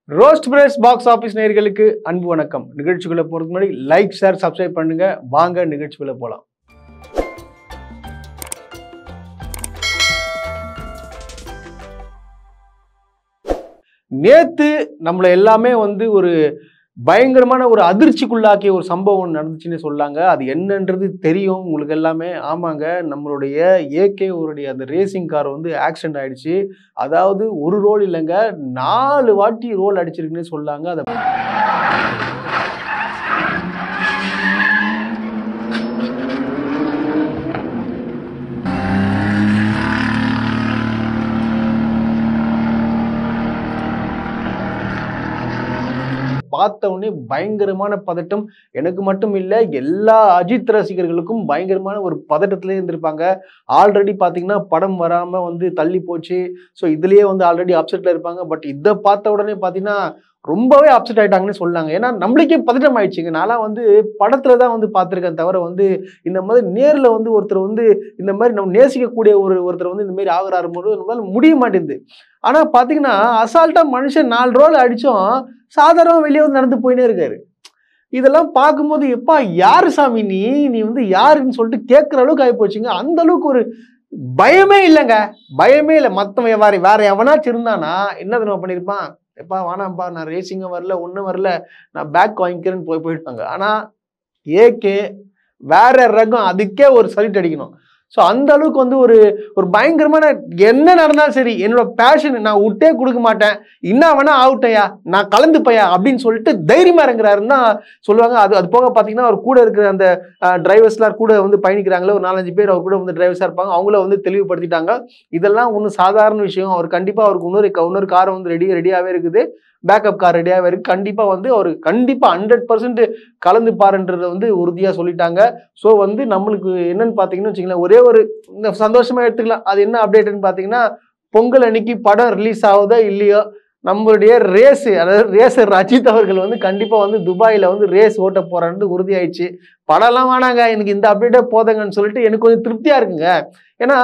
Roast press box office நேயர்களுக்கு அன்பு வணக்கம். நிகழ்ச்சிக்குள்ள போறதுக்கு முன்னாடி லைக், ஷேர், சப்ஸ்கிரைப் பண்ணுங்க. வாங்க நிகழ்ச்சிக்குள்ள போலாம். நேத்து நம்மள எல்லாமே ஒரு பயங்கரமான ஒரு அதிர்ச்சிக்குள்ளாக்கிய ஒரு சம்பவம் நடந்துச்சுன்னு சொல்லாங்க. அது என்னன்றது தெரியும் உங்களுக்கு எல்லாமே. ஆமாங்க, நம்மளுடைய ஏகே அவருடைய அந்த ரேசிங் கார் ஆக்சிடென்ட் ஆயிடுச்சு. அதாவது ஒரு ரோல் இல்லைங்க, 4 வாட்டி ரோல் அடிச்சிருக்குன்னு சொல்லாங்க. அதை பார்த்த உடனே பயங்கரமான பதட்டம். எனக்கு மட்டும் இல்ல, எல்லா அஜித் ரசிகர்களுக்கும் பயங்கரமான ஒரு பதட்டத்திலே இருந்திருப்பாங்க. ஆல்ரெடி பாத்தீங்கன்னா படம் வராம தள்ளி போச்சு. ஸோ இதுலயே ஆல்ரெடி அப்செட்ல இருப்பாங்க. பட் இதை பார்த்த உடனே பாத்தீங்கன்னா ரொம்பவே அப்செட் ஆயிட்டாங்கன்னு சொல்லாங்க. ஏன்னா நம்மளுக்கே பதட்டம் ஆயிடுச்சுங்க. நான்லாம் படத்துல தான் பார்த்திருக்கேன் தவிர இந்த மாதிரி நேர்ல ஒருத்தர் இந்த மாதிரி நம்ம நேசிக்கக்கூடிய ஒருத்தர் இந்த மாதிரி ஆகுறாரு போது நம்மளால முடிய மாட்டேங்குது. ஆனா பாத்தீங்கன்னா அசால்ட்டா மனுஷன் 4 ரோல் அடிச்சும் சாதாரண வெளியே நடந்து போயினே இருக்காரு. இதெல்லாம் பார்க்கும்போது எப்பா யாரு சாமி நீ யாருன்னு சொல்லிட்டு கேட்கிற அளவுக்கு ஆகி போச்சுங்க. அந்த அளவுக்கு ஒரு பயமே இல்லைங்க, பயமே இல்லை. மத்தவன் வேற எவனாச்சும் இருந்தானா என்ன தெரியுமா பண்ணிருப்பான்? எப்பா வேணாம்ப்பா, நான் ரேசிங்கும் வரல, ஒன்றும் வரல, நான் பேக் வாங்கிக்கிறேன்னு போயிட்டாங்க. ஆனா ஏகே வேற ரகம், அதுக்கே ஒரு சல்யூட் அடிக்கணும். ஸோ அந்த அளவுக்கு ஒரு பயங்கரமான, என்ன நடந்தாலும் சரி என்னோட பேஷன் நான் விட்டே கொடுக்க மாட்டேன், என்ன வேணா ஆகட்டையா, நான் கலந்துப்பையா அப்படின்னு சொல்லிட்டு தைரியமா இறங்குறாருன்னு தான் சொல்லுவாங்க. அது போக பார்த்தீங்கன்னா அவர் கூட இருக்கிற அந்த டிரைவர்ஸ்லாம் கூட பயணிக்கிறாங்களே, ஒரு 4-5 பேர் அவர் கூட டிரைவர்ஸாக இருப்பாங்க. அவங்கள தெளிவுபடுத்திட்டாங்க. இதெல்லாம் ஒன்றும் சாதாரண விஷயம். அவர் கண்டிப்பாக அவருக்கு இன்னொரு கார் ரெடியாகவே இருக்குது, பேக்கப் கார் ரெடியாகவே இருக்கு. கண்டிப்பாக அவர் கண்டிப்பாக 100% கலந்துப்பாருன்றதை உறுதியாக சொல்லிட்டாங்க. ஸோ நம்மளுக்கு என்னன்னு பார்த்தீங்கன்னு வச்சுக்கலாம், ஒரே ஒரு சந்தோஷமா எடுத்துக்கலாம். அது என்ன அப்டேட்னு பார்த்தீங்கன்னா, பொங்கல் அன்னைக்கு படம் ரிலீஸ் ஆகுதோ இல்லையோ, நம்மளுடைய ரேஸ், அதாவது ரேசர் அஜித் அவர்கள் கண்டிப்பாக துபாயில் ரேஸ் ஓட்ட போறான்னு உறுதியாயிடுச்சு. படம்லாம் வேணாங்க, எனக்கு இந்த அப்டேட்டே போதுங்கன்னு சொல்லிட்டு எனக்கு கொஞ்சம் திருப்தியா இருக்குங்க. ஏன்னா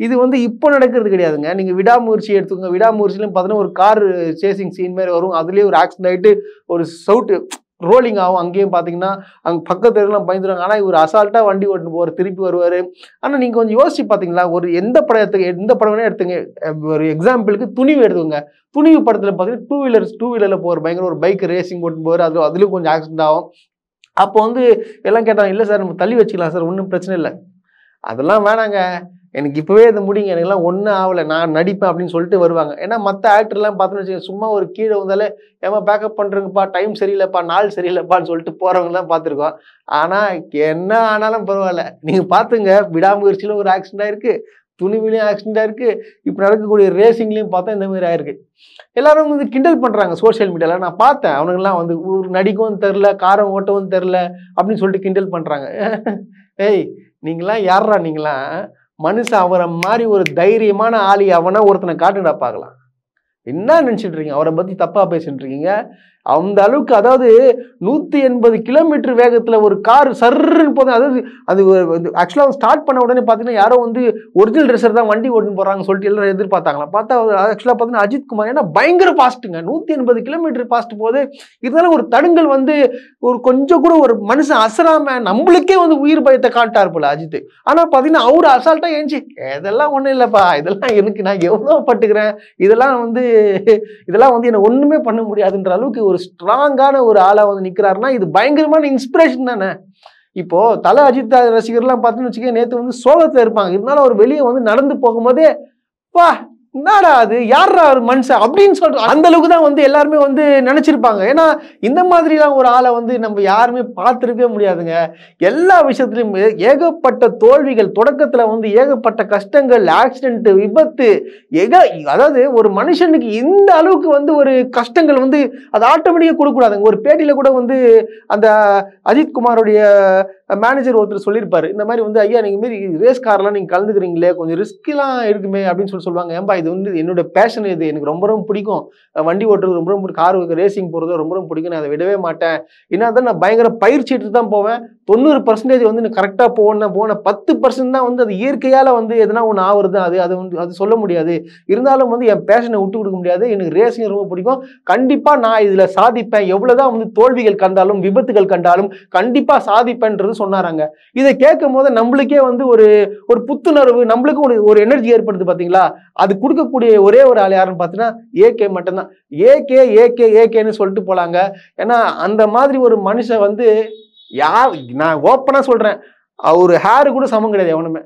இது இப்போ நடக்கிறது கிடையாதுங்க. நீங்க விடாமுயற்சி எடுத்துக்கோங்க. விடாமுயற்சியிலும் பார்த்தீங்கன்னா ஒரு கார் சேசிங் சீன் மாதிரி வரும். அதுலேயே ஒரு ஆக்சிடென்ட் ஆகிட்டு ஒரு சவுட்டு ரோலிங் ஆகும். அங்கேயும் பார்த்தீங்கன்னா அங்கே பக்கத்துலாம் பயந்துருவாங்க. ஆனால் இவர் அசால்ட்டா வண்டி ஓட்டுன்னு போவார், திருப்பி வருவார். ஆனால் நீங்கள் கொஞ்சம் யோசிச்சு பார்த்தீங்களா, ஒரு எந்த படம் வேணா எடுத்துங்க. ஒரு எக்ஸாம்பிளுக்கு துணிவு எடுத்துக்கோங்க. துணிவு படத்தில் பார்த்தீங்கன்னா டூ வீலரில் போகிற பயங்கர ஒரு பைக் ரேசிங் ஓட்டு போவார். அதுலேயும் கொஞ்சம் ஆக்சிடென்ட் ஆகும். அப்போ எல்லாம் கேட்டாங்க, இல்லை சார் நம்ம தள்ளி வச்சுக்கலாம் சார், ஒன்றும் பிரச்சனை இல்லை. அதெல்லாம் வேணாங்க, எனக்கு இப்போவே இது முடிங்க, எனக்குலாம் ஒன்றும் ஆகலை, நான் நடிப்பேன் அப்படின்னு சொல்லிட்டு வருவாங்க. ஏன்னா மற்ற ஆக்டர்லாம் பார்த்தோன்னு வச்சுக்கோங்க, சும்மா ஒரு கீழே வந்தாலே ஏமா பேக்கப் பண்ணுறேங்கப்பா, டைம் சரியில்லைப்பா, நாள் சரியில்லைப்பான்னு சொல்லிட்டு போகிறவங்கலாம் பார்த்துருக்கோம். ஆனால் என்ன ஆனாலும் பரவாயில்ல, நீங்கள் பார்த்துங்க, விடாமுயற்சியில் ஒரு ஆக்சிடென்ட் ஆயிருக்கு, துணிவிலையும் ஆக்சிடென்ட் ஆயிருக்கு, இப்போ நடக்கக்கூடிய ரேசிங்லேயும் பார்த்தா இந்த மாதிரி ஆயிருக்கு. எல்லாரும் கிண்டல் பண்ணுறாங்க சோசியல் மீடியாவில். நான் பார்த்தேன், அவனுங்கெல்லாம் ஒரு நடிக்கவும் தெரில, காரம் ஓட்டவும் தெரில அப்படின்னு சொல்லிட்டு கிண்டல் பண்ணுறாங்க. ஏய் நீங்களாம் யாரா, நீங்களாம் மனுஷன் அவரை மாதிரி ஒரு தைரியமான ஆளி அவனா ஒருத்தனை காட்டுடா பார்க்கலாம். என்ன நினைச்சிட்டு இருக்கீங்க? அவரை பத்தி தப்பா பேசிட்டு இருக்கீங்க. அந்த அளவுக்கு, அதாவது 180 கிலோமீட்டர் வேகத்துல ஒரு கார் சர்ன்னு போதும். அதாவது அது ஆக்சுவலா ஸ்டார்ட் பண்ண உடனே பாத்தீங்கன்னா யாரோ ஒரிஜினல் ரேசர் தான் வண்டி ஓட்டுன்னு போறாங்க சொல்லிட்டு எல்லாரும் எதிர்பார்த்தாங்களா. பார்த்தா ஆக்சுவலா பாத்தீங்கன்னா அஜித் குமார், ஏன்னா பயங்கர ஃபாஸ்ட்டுங்க, 180 கிலோமீட்டர் ஃபாஸ்ட் போது. இருந்தாலும் ஒரு தடுங்கல் ஒரு கொஞ்சம் கூட ஒரு மனுஷன் அசராம நம்மளுக்கே உயிர் பயத்தை காட்டார் போல அஜித். ஆனா பாத்தீங்கன்னா அவரு அசால்ட்டா ஏஞ்சி, இதெல்லாம் ஒண்ணும் இல்லப்பா, இதெல்லாம் எனக்கு நான் எவ்வளவு பட்டுக்கிறேன், இதெல்லாம் என்ன ஒண்ணுமே பண்ண முடியாதுன்ற அளவுக்கு ஒரு ஸ்ட்ராங்கான ஒரு ஆளா நிக்கிறாருன்னா இது பயங்கரமான இன்ஸ்பிரேஷன் தானே. இப்போ தல அஜித் ரசிகர்லாம் பார்த்தீங்கன்னு வச்சுக்கோங்க, நேத்து சோகத்துல இருப்பாங்க. இருந்தாலும் அவர் வெளியே நடந்து போகும்போதே பா என்னடா அது, யாரா ஒரு மனுஷன் அப்படின்னு சொல்ற அந்த அளவுக்கு தான் எல்லாருமே நினைச்சிருப்பாங்க. ஏன்னா இந்த மாதிரிலாம் ஒரு ஆளை நம்ம யாருமே பார்த்துருக்கவே முடியாதுங்க. எல்லா விஷயத்திலும் ஏகப்பட்ட தோல்விகள், தொடக்கத்துல ஏகப்பட்ட கஷ்டங்கள், ஆக்சிடென்ட், விபத்து, அதாவது ஒரு மனுஷனுக்கு இந்த அளவுக்கு ஒரு கஷ்டங்கள் அது ஆட்டோமேட்டிக்கா கொடுக்க கூடாதுங்க. ஒரு பேட்டியில கூட அந்த அஜித் குமாரோடைய மேனேஜர் ஒருத்தர் சொல்லியிருப்பாரு, இந்த மாதிரி வந்து ஐயா நீங்க மாரி ரேஸ் கார்லாம் நீங்க கலந்துக்கிறீங்களே, கொஞ்சம் ரிஸ்க்லாம் இருக்குமே அப்படின்னு சொல்லுவாங்க. ஏன்பா இது வந்து என்னோட பேஷன், இது எனக்கு ரொம்ப ரொம்ப பிடிக்கும், வண்டி ஓட்டுறது ரொம்ப ரொம்ப, கார் ரேசிங் போறது ரொம்ப ரொம்ப பிடிக்கும், நான் அதை விடவே மாட்டேன். என்னதான் நான் பயங்கர பயிற்சி எடுத்து தான் போவேன். 90% வந்து கரெக்டா போன 10% தான் வந்து அது இயற்கையால வந்து எதனா ஒன்று ஆகுறது. அது சொல்ல முடியாது. இருந்தாலும் வந்து என் பேஷனை விட்டு கொடுக்க முடியாது. எனக்கு ரேசிங் ரொம்ப பிடிக்கும். கண்டிப்பா நான் இதுல சாதிப்பேன். எவ்வளவுதான் வந்து தோல்விகள் கண்டாலும் விபத்துகள் கண்டாலும் கண்டிப்பா சாதிப்பேன்றது சொன்னாராங்க. இதை கேட்கும் போது நம்மளுக்கே வந்து ஒரு ஒரு புத்துணர்வு, நம்மளுக்கும் ஒரு எனர்ஜி ஏற்படுது பாத்தீங்களா. அது கொடுக்கக்கூடிய ஒரே ஒரு ஆள் யாருன்னு பாத்தீங்கன்னா ஏகே மட்டும்தான். ஏகே ஏகே ஏகேன்னு சொல்லிட்டு போலாங்க. ஏன்னா அந்த மாதிரி ஒரு மனுஷன் வந்து யார், நான் ஓப்பனா சொல்றேன், ஒரு ஹேரு கூட சமம் கிடையாது எவனுமே.